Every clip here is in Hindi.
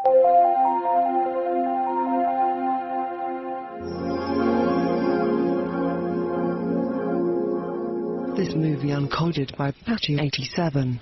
This movie uncoded by Patchy87.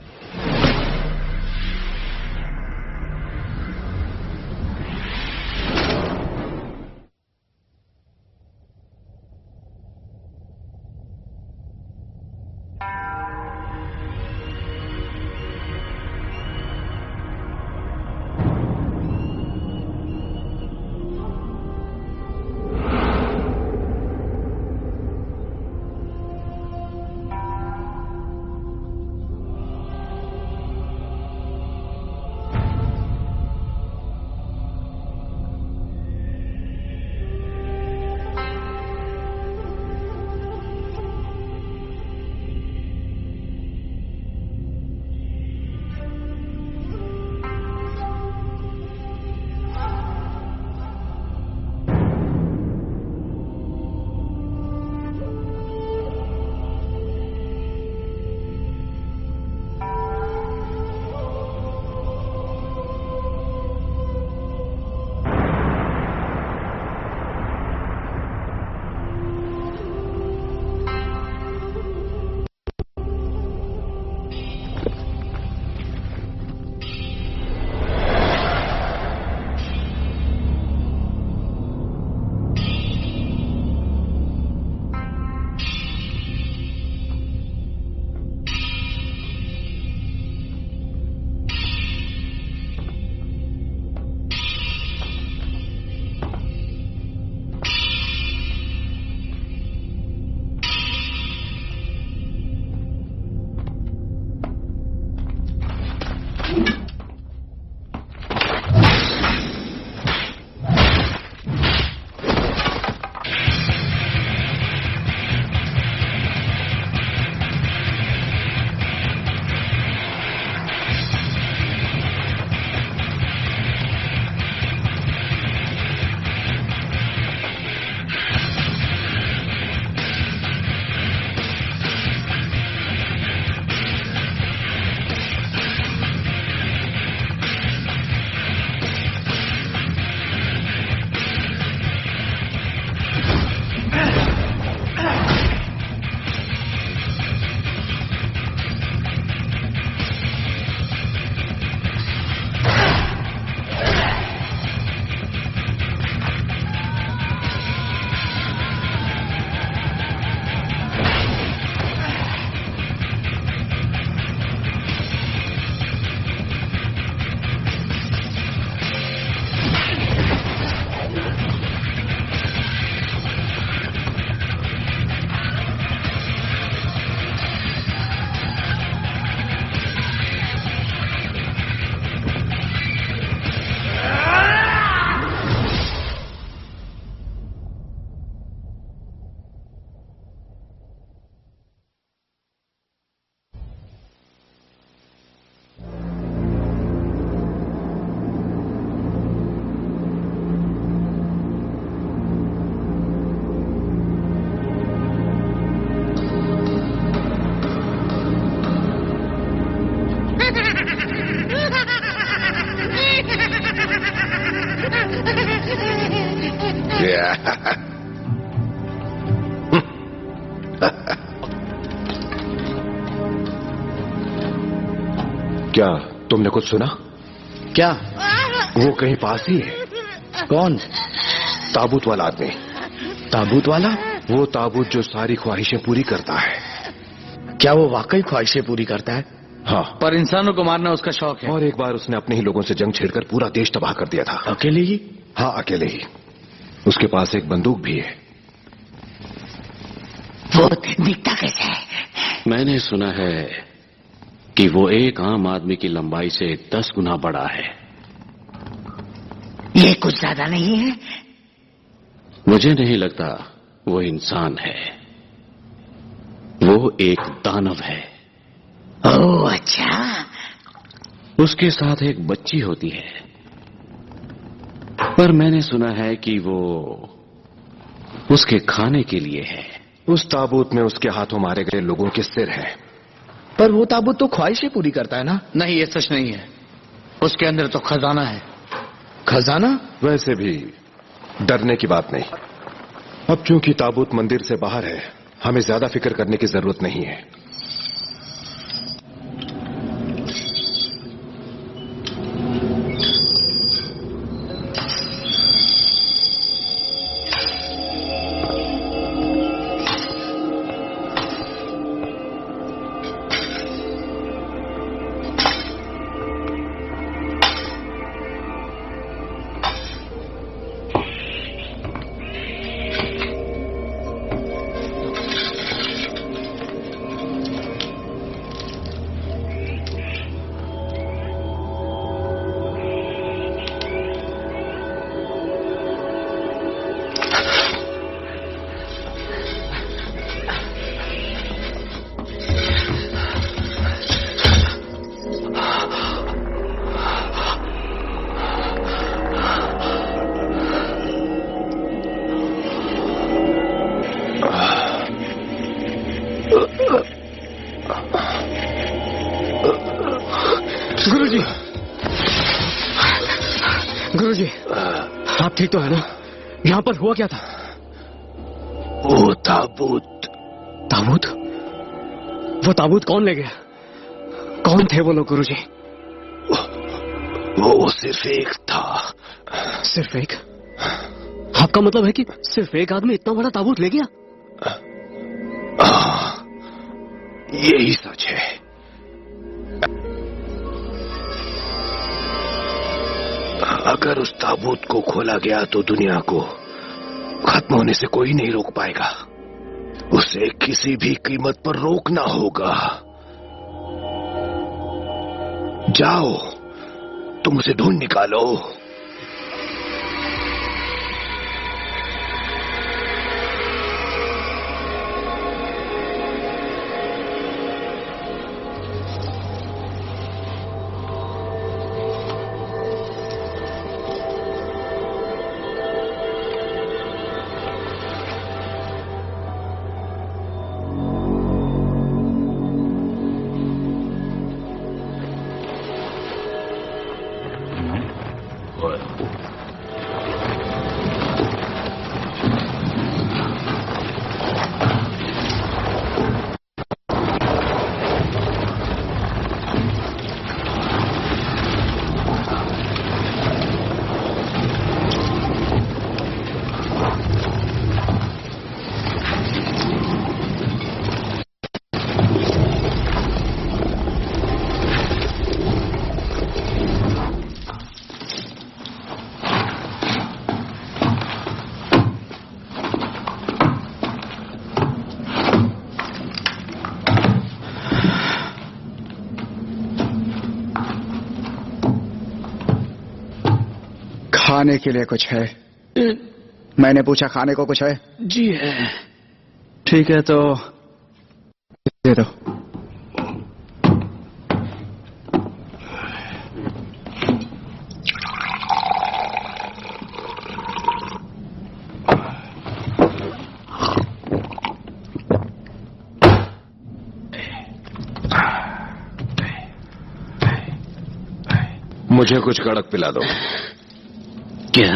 क्या तुमने कुछ सुना? क्या? वो कहीं पास ही है। कौन? ताबूत वाला आदमी। ताबूत वाला? वो ताबूत जो सारी ख्वाहिशें पूरी करता है। क्या वो वाकई ख्वाहिशें पूरी करता है? हाँ, पर इंसानों को मारना उसका शौक है। और एक बार उसने अपने ही लोगों से जंग छेड़कर पूरा देश तबाह कर दिया था। अकेले ही? हाँ, अकेले ही। उसके पास एक बंदूक भी है। वो दिखता कैसा है? मैंने सुना है कि वो एक आम आदमी की लंबाई से 10 गुना बड़ा है। ये कुछ ज्यादा नहीं है? मुझे नहीं लगता वो इंसान है, वो एक दानव है। ओह अच्छा। उसके साथ एक बच्ची होती है, पर मैंने सुना है कि वो उसके खाने के लिए है। उस ताबूत में उसके हाथों मारे गए लोगों के सिर हैं। पर वो ताबूत तो ख्वाहिशें पूरी करता है ना? नहीं, ये सच नहीं है। उसके अंदर तो खजाना है। खजाना? वैसे भी डरने की बात नहीं। अब चूंकि ताबूत मंदिर से बाहर है, हमें ज्यादा फिक्र करने की जरूरत नहीं है। गुरुजी, गुरुजी, आप ठीक तो है ना? यहाँ पर हुआ क्या था? वो ताबूत। ताबूत? वो ताबूत कौन ले गया? कौन थे वो लोग गुरुजी? वो सिर्फ एक था। सिर्फ एक? आपका मतलब है कि सिर्फ एक आदमी इतना बड़ा ताबूत ले गया? यही सच है। अगर उस ताबूत को खोला गया तो दुनिया को खत्म होने से कोई नहीं रोक पाएगा। उसे किसी भी कीमत पर रोकना होगा। जाओ, तुम उसे ढूंढ निकालो। खाने के लिए कुछ है? मैंने पूछा खाने को कुछ है? जी है। ठीक है तो दे दो। मुझे कुछ कड़क पिला दो। क्या?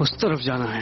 उस तरफ जाना है।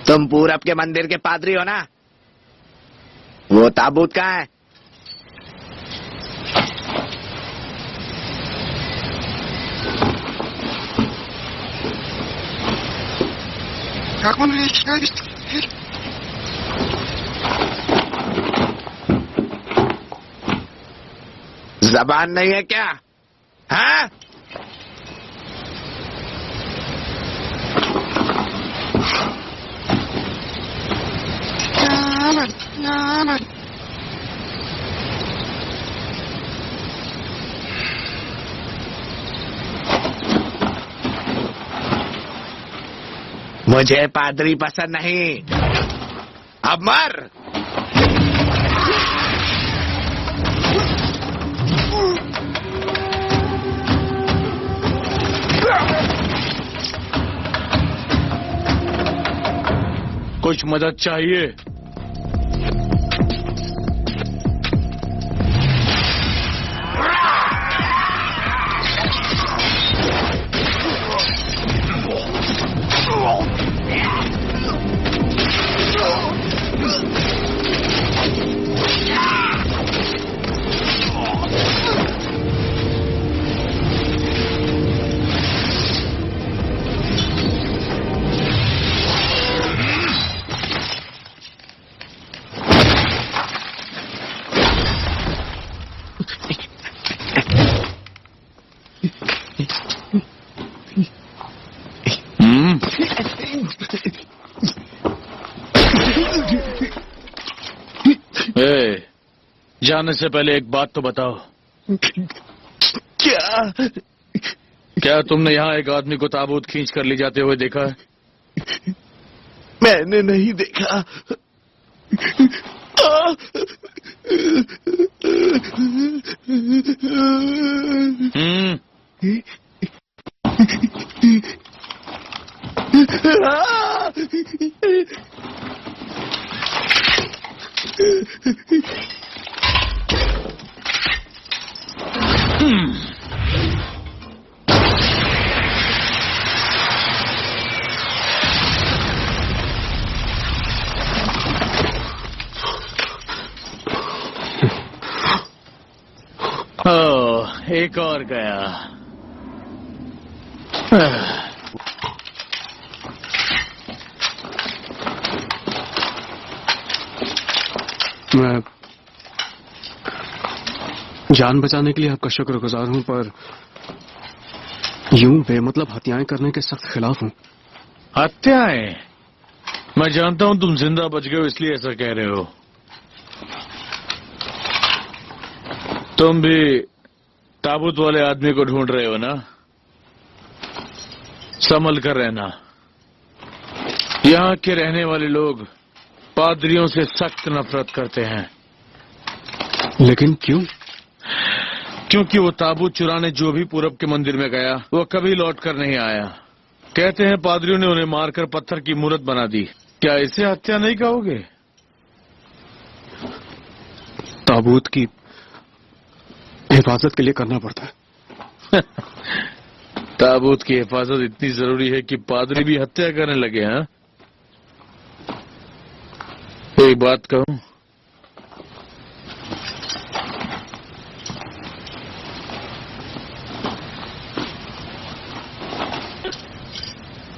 तुम पूरब के मंदिर के पादरी हो ना? वो ताबूत कहाँ है? जबान नहीं है क्या? हाँ? मुझे पादरी पसंद नहीं। अब मर। कुछ मदद चाहिए? जाने से पहले एक बात तो बताओ। क्या तुमने यहाँ एक आदमी को ताबूत खींच कर ले जाते हुए देखा है? मैंने नहीं देखा। एक और गया। मैं जान बचाने के लिए आपका शुक्रगुजार हूं, पर यूं बेमतलब हत्याएं करने के सख्त खिलाफ हूं। हत्याएं? मैं जानता हूं तुम जिंदा बच गए हो इसलिए ऐसा कह रहे हो। तुम भी ताबूत वाले आदमी को ढूंढ रहे हो ना? संभल कर रहना। यहाँ के रहने वाले लोग पादरियों से सख्त नफरत करते हैं। लेकिन क्यों? क्योंकि वो ताबूत चुराने जो भी पूरब के मंदिर में गया वो कभी लौट कर नहीं आया। कहते हैं पादरियों ने उन्हें मारकर पत्थर की मूर्त बना दी। क्या इसे हत्या नहीं कहोगे? ताबूत की हिफाजत के लिए करना पड़ता है। ताबूत की हिफाजत इतनी जरूरी है कि पादरी भी हत्या करने लगे। हाँ, एक बात कहूं,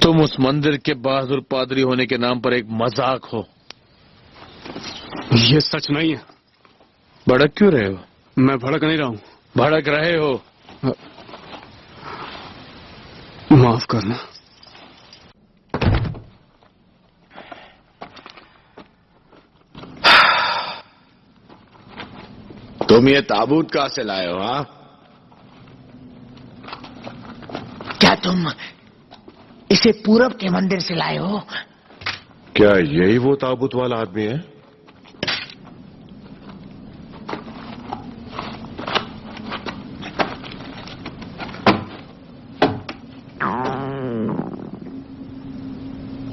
तुम उस मंदिर के बहादुर पादरी होने के नाम पर एक मजाक हो। ये सच नहीं है। भड़क क्यों रहे हो? मैं भड़क नहीं रहा हूं। भड़क रहे हो। माफ करना। तुम ये ताबूत कहां से लाए हो? हाँ, क्या तुम इसे पूरब के मंदिर से लाए हो? क्या यही वो ताबूत वाला आदमी है?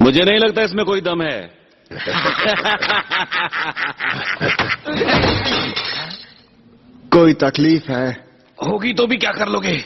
मुझे नहीं लगता इसमें कोई दम है। कोई तकलीफ है? होगी तो भी क्या कर लोगे?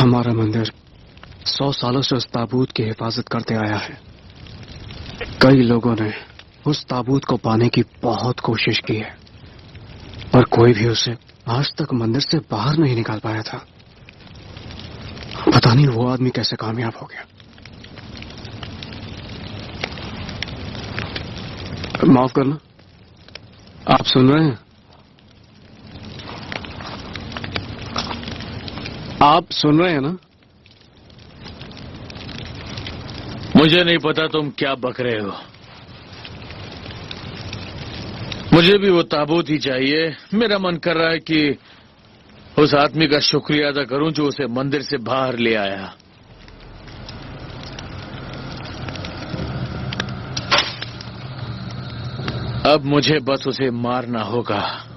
हमारा मंदिर 100 सालों से उस ताबूत की हिफाजत करते आया है। कई लोगों ने उस ताबूत को पाने की बहुत कोशिश की है, पर कोई भी उसे आज तक मंदिर से बाहर नहीं निकाल पाया था। पता नहीं वो आदमी कैसे कामयाब हो गया। माफ करना, आप सुन रहे हैं? आप सुन रहे हैं ना? मुझे नहीं पता तुम क्या बक रहे हो। मुझे भी वो ताबूत ही चाहिए। मेरा मन कर रहा है कि उस आदमी का शुक्रिया अदा करूं जो उसे मंदिर से बाहर ले आया। अब मुझे बस उसे मारना होगा।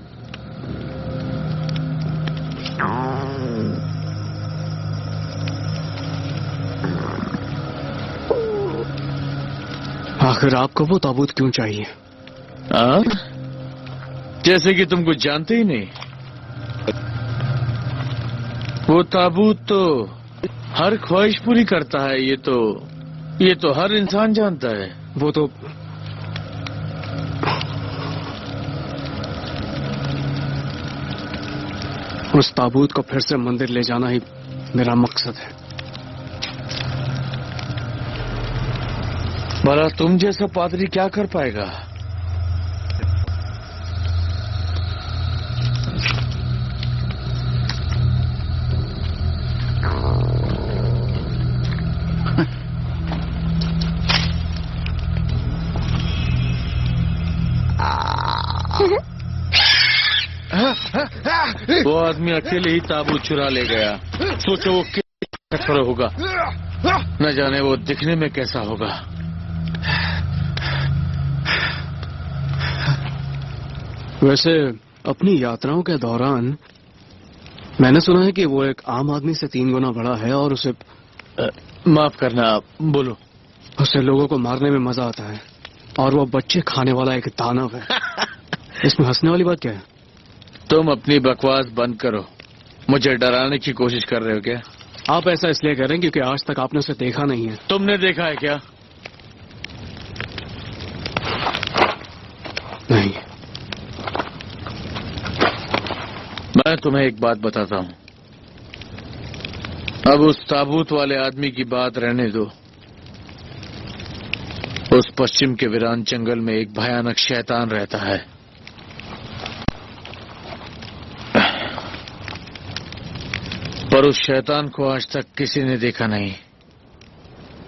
आखिर आपको वो ताबूत क्यों चाहिए? जैसे कि तुम कुछ जानते ही नहीं। वो ताबूत तो हर ख्वाहिश पूरी करता है। ये तो हर इंसान जानता है। वो तो उस ताबूत को फिर से मंदिर ले जाना ही मेरा मकसद है। भला तुम जैसा पादरी क्या कर पाएगा? वो आदमी अकेले ही ताबूत चुरा ले गया। सोचो वो कितना कठोर होगा। न जाने वो दिखने में कैसा होगा। वैसे अपनी यात्राओं के दौरान मैंने सुना है कि वो एक आम आदमी से 3 गुना बड़ा है और उसे माफ करना, बोलो। उसे लोगों को मारने में मजा आता है और वो बच्चे खाने वाला एक दानव है। इसमें हंसने वाली बात क्या है? तुम अपनी बकवास बंद करो। मुझे डराने की कोशिश कर रहे हो क्या? आप ऐसा इसलिए कर रहे हैं क्योंकि आज तक आपने उसे देखा नहीं है। तुमने देखा है क्या? नहीं। मैं तुम्हें एक बात बताता हूं। अब उस ताबूत वाले आदमी की बात रहने दो। उस पश्चिम के वीरान जंगल में एक भयानक शैतान रहता है। पर उस शैतान को आज तक किसी ने देखा नहीं।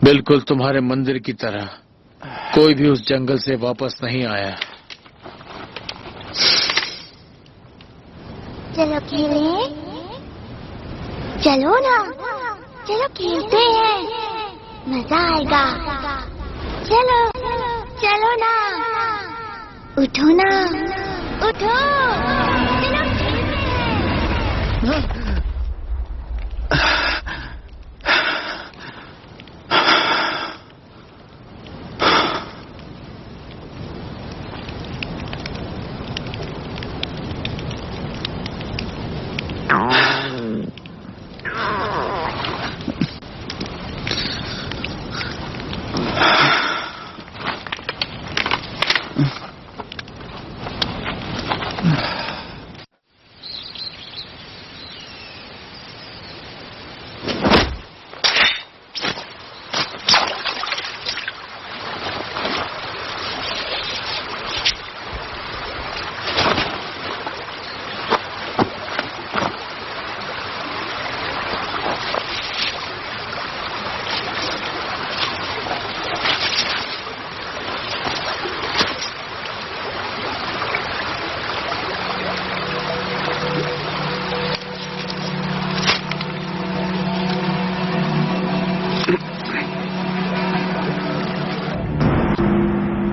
बिल्कुल तुम्हारे मंदिर की तरह कोई भी उस जंगल से वापस नहीं आया। चलो खेलें। चलो ना, चलो खेलते हैं, मजा आएगा। चलो चलो ना, उठो ना, उठो, चलो खेलते हैं।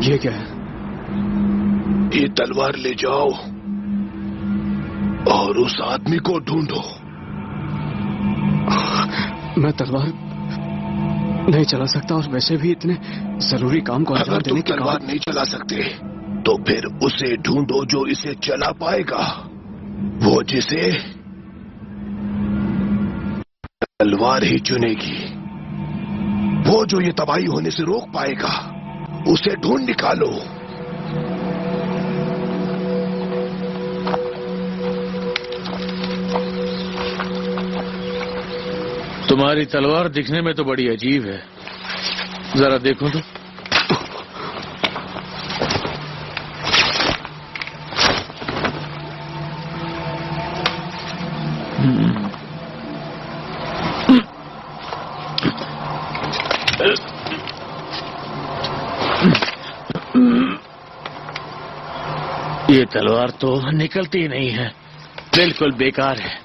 ये क्या है? ये तलवार ले जाओ और उस आदमी को ढूंढो। मैं तलवार नहीं चला सकता और वैसे भी इतने जरूरी काम को अंजाम अगर तुम देने के तलवार बाद नहीं चला सकते तो फिर उसे ढूंढो जो इसे चला पाएगा, वो जिसे तलवार ही चुनेगी। वो जो ये तबाही होने से रोक पाएगा, उसे ढूंढ निकालो। तुम्हारी तलवार दिखने में तो बड़ी अजीब है, जरा देखो तो। ये तलवार तो निकलती ही नहीं है, बिल्कुल बेकार है।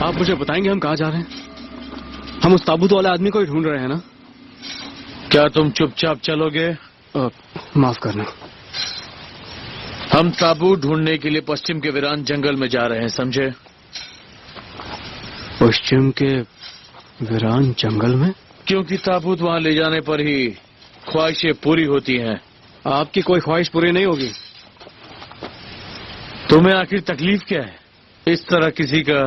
आप मुझे बताएंगे हम कहाँ जा रहे हैं? हम उस ताबूत वाले आदमी को ही ढूंढ रहे हैं ना? क्या तुम चुपचाप चलोगे? माफ करना। हम ताबूत ढूंढने के लिए पश्चिम के वीरान जंगल में जा रहे हैं, समझे? पश्चिम के वीरान जंगल में? क्योंकि ताबूत वहां ले जाने पर ही ख्वाहिशें पूरी होती हैं। आपकी कोई ख्वाहिश पूरी नहीं होगी। तुम्हें आखिर तकलीफ क्या है? इस तरह किसी का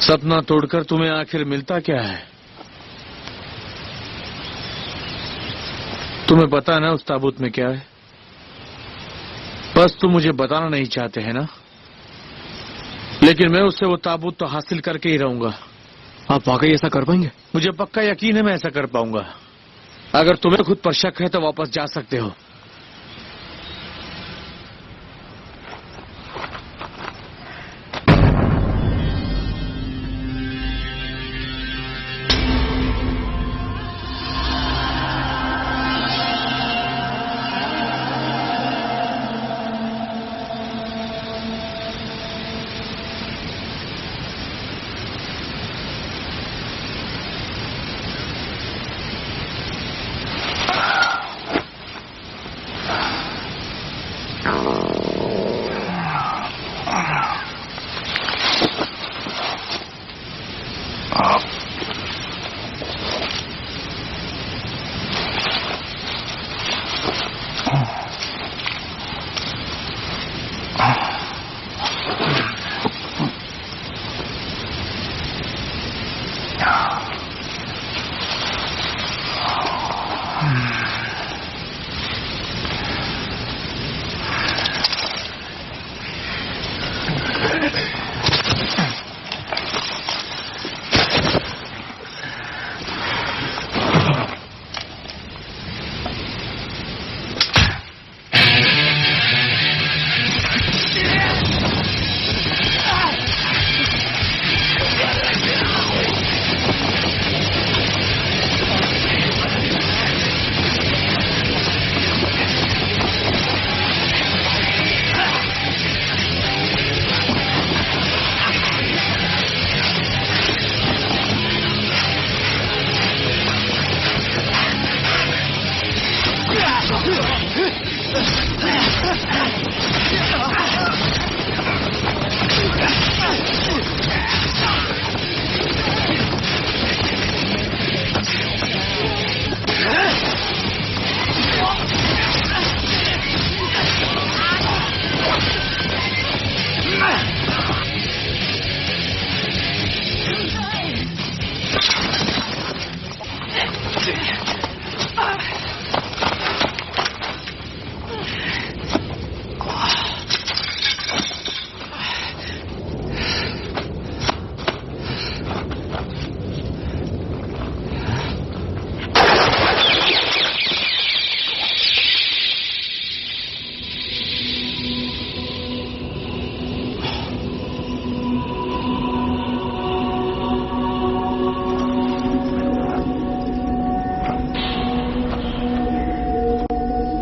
सपना तोड़कर तुम्हें आखिर मिलता क्या है? तुम्हें पता है ना उस ताबूत में क्या है? बस तुम मुझे बताना नहीं चाहते हैं ना? लेकिन मैं उससे वो ताबूत तो हासिल करके ही रहूंगा। आप वाकई ऐसा कर पाएंगे? मुझे पक्का यकीन है मैं ऐसा कर पाऊंगा। अगर तुम्हें खुद पर शक है तो वापस जा सकते हो।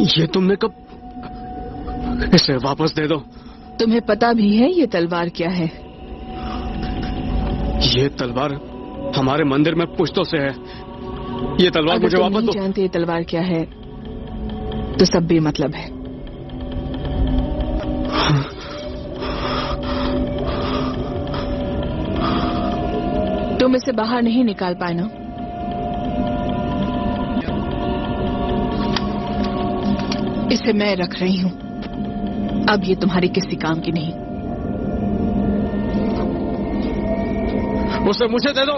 ये तुमने कब? इसे वापस दे दो। तुम्हें पता भी है ये तलवार क्या है? ये तलवार हमारे मंदिर में पुश्तों से है। ये तलवार मुझे वापस दो। नहीं जानते ये तलवार क्या है तो सब बेमतलब है। तुम इसे बाहर नहीं निकाल पाए ना? इसे मैं रख रही हूँ। अब ये तुम्हारे किसी काम की नहीं। उसे मुझे दे दो।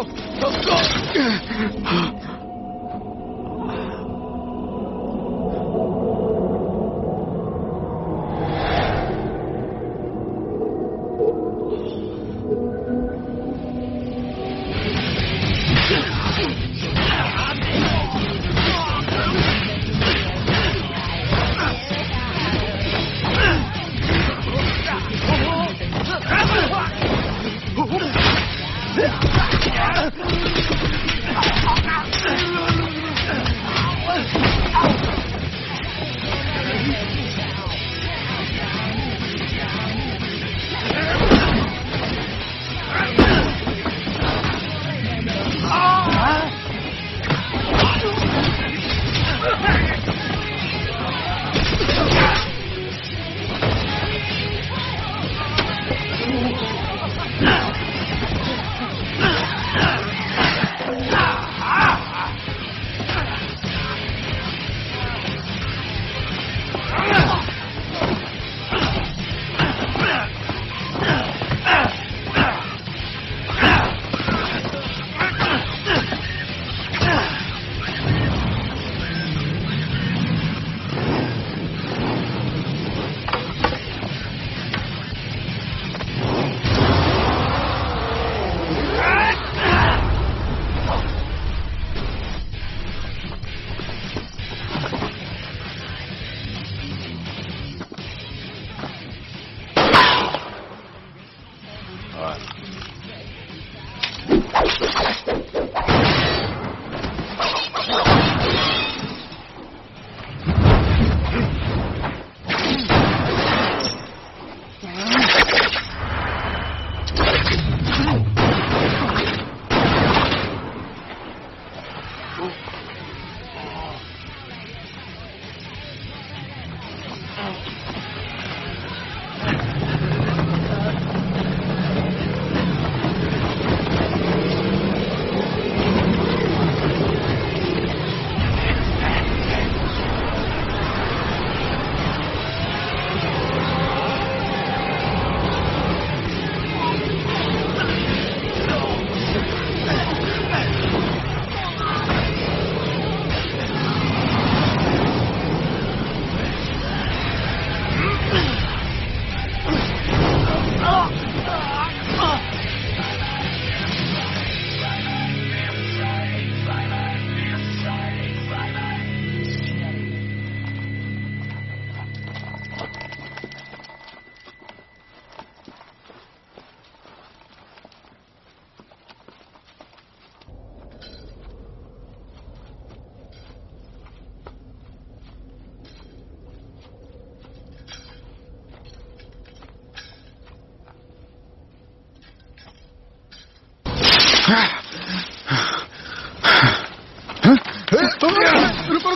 रुको,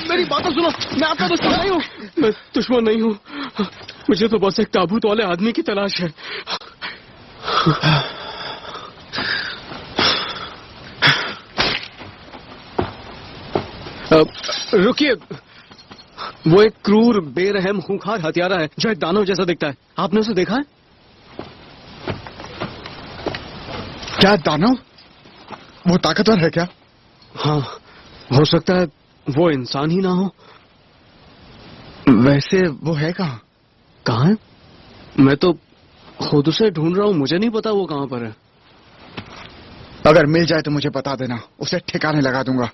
मेरी बात तो सुनो। मैं आपका दुश्मन नहीं हूँ। मैं दुश्मन नहीं हूँ। मुझे तो बस एक ताबूत वाले आदमी की तलाश है। रुकिए, वो एक क्रूर, बेरहम, खूंखार हत्यारा है जो एक दानव जैसा दिखता है। आपने उसे देखा है? क्या दानव? वो ताकतवर है क्या? हाँ, हो सकता है वो इंसान ही ना हो। वैसे वो है कहाँ? कहाँ है? मैं तो खुद उसे ढूंढ रहा हूँ। मुझे नहीं पता वो कहाँ पर है। अगर मिल जाए तो मुझे बता देना, उसे ठिकाने लगा दूंगा।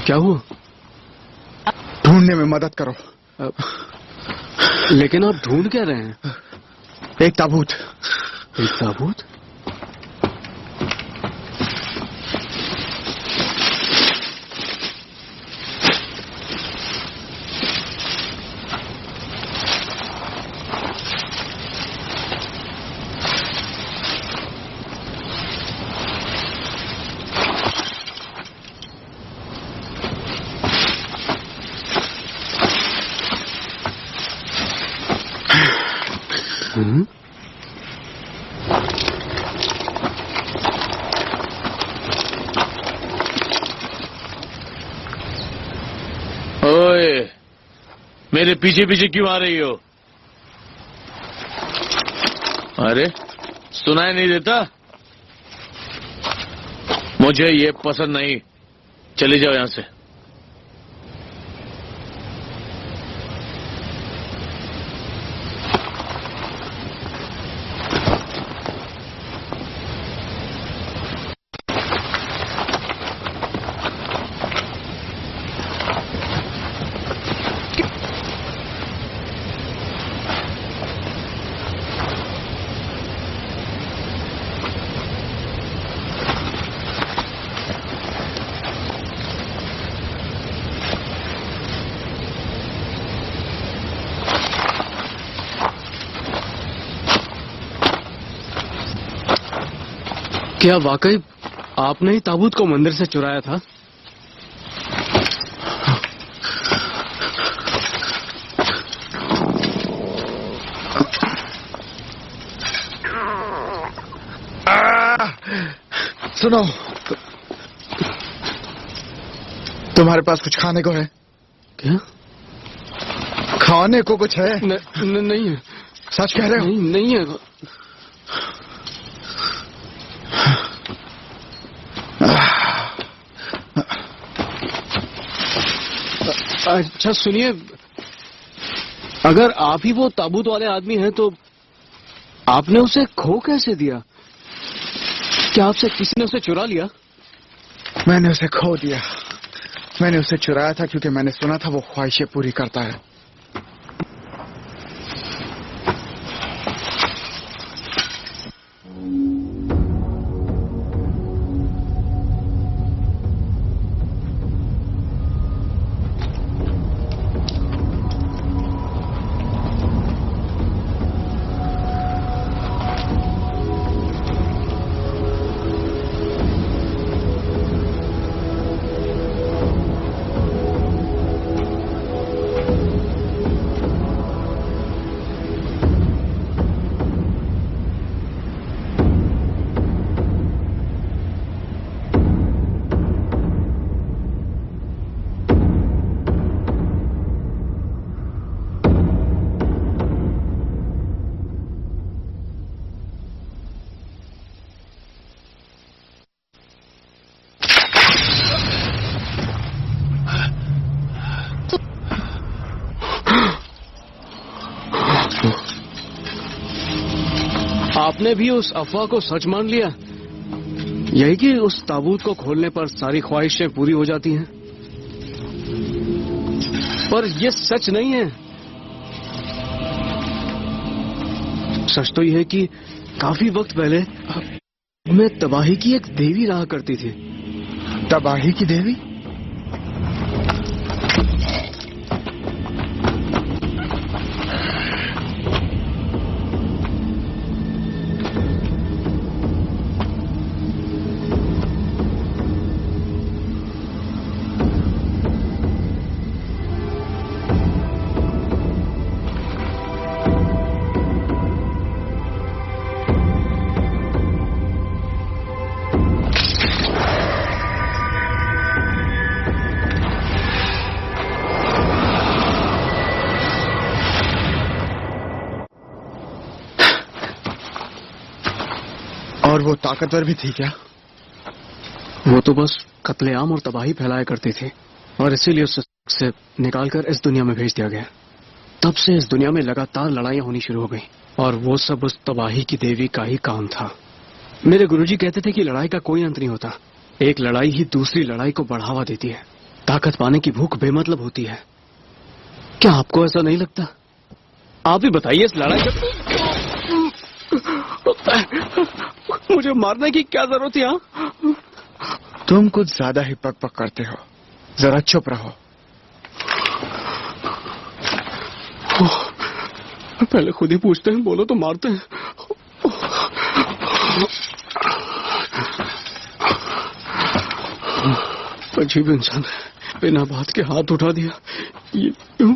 क्या हुआ? ढूंढने में मदद करो। लेकिन आप ढूंढ क्या रहे हैं? एक ताबूत। एक ताबूत? ओए, मेरे पीछे पीछे क्यों आ रही हो? अरे, सुनाई नहीं देता? मुझे ये पसंद नहीं। चली जाओ यहां से। क्या वाकई आपने ही ताबूत को मंदिर से चुराया था? सुनो, तुम्हारे पास कुछ खाने को है? क्या? खाने को कुछ है? नहीं है। सच कह रहे हो? नहीं है। अच्छा सुनिए, अगर आप ही वो ताबूत वाले आदमी हैं तो आपने उसे खो कैसे दिया? क्या आपसे किसी ने उसे चुरा लिया? मैंने उसे खो दिया। मैंने उसे चुराया था क्योंकि मैंने सुना था वो ख्वाहिशें पूरी करता है। आपने भी उस अफवाह को सच मान लिया? यही कि उस ताबूत को खोलने पर सारी ख्वाहिशें पूरी हो जाती हैं? पर यह सच नहीं है। सच तो यह है कि काफी वक्त पहले में तबाही की एक देवी रहा करती थी। तबाही की देवी? और वो ताकतवर भी थी क्या? वो तो बस कत्लेआम और तबाही फैलाया करती थी और इसीलिए उसे निकालकर इस दुनिया में भेज दिया गया। तब से इस दुनिया में लगातार लड़ाइयां होनी शुरू हो गई और वो सब उस तबाही की देवी का ही काम था। मेरे गुरुजी कहते थे कि लड़ाई का कोई अंत नहीं होता, एक लड़ाई ही दूसरी लड़ाई को बढ़ावा देती है। ताकत पाने की भूख बेमतलब होती है। क्या आपको ऐसा नहीं लगता? आप ही बताइए, इस लड़ाई का मुझे मारने की क्या जरूरत है? हाँ? तुम कुछ ज्यादा ही पक पक करते हो, जरा चुप रहो। पहले खुद ही पूछते हैं, बोलो तो मारते हैं। अजीब इंसान है, बिना बात के हाथ उठा दिया। ये क्यों?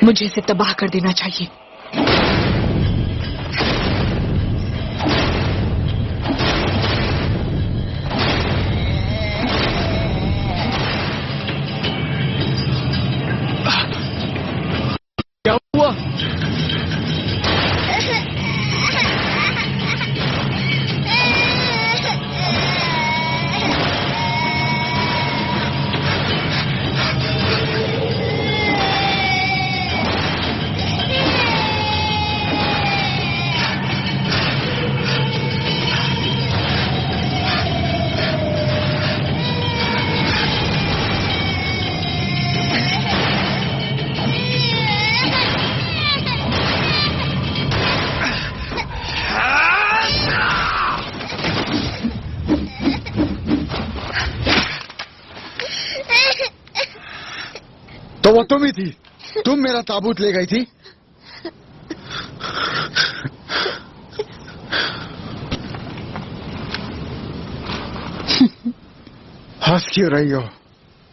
मुझे इसे तबाह कर देना चाहिए। क्या हुआ? तो वो तुम ही थी, तुम मेरा ताबूत ले गई थी। हंस क्यों रही हो?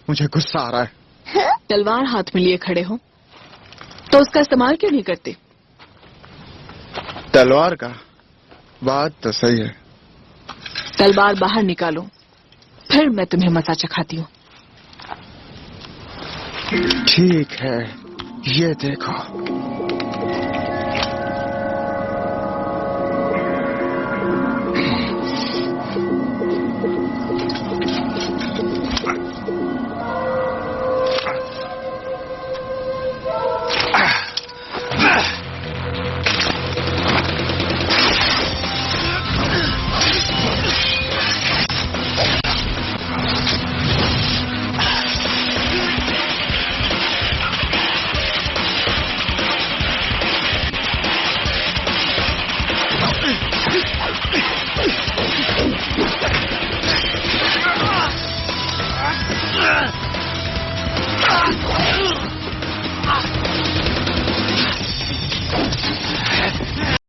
मुझे गुस्सा आ रहा है। तलवार हाथ में लिए खड़े हो तो उसका इस्तेमाल क्यों नहीं करते? तलवार का बात तो सही है। तलवार बाहर निकालो, फिर मैं तुम्हें मजा चखाती हूँ। ठीक है, ये देखो।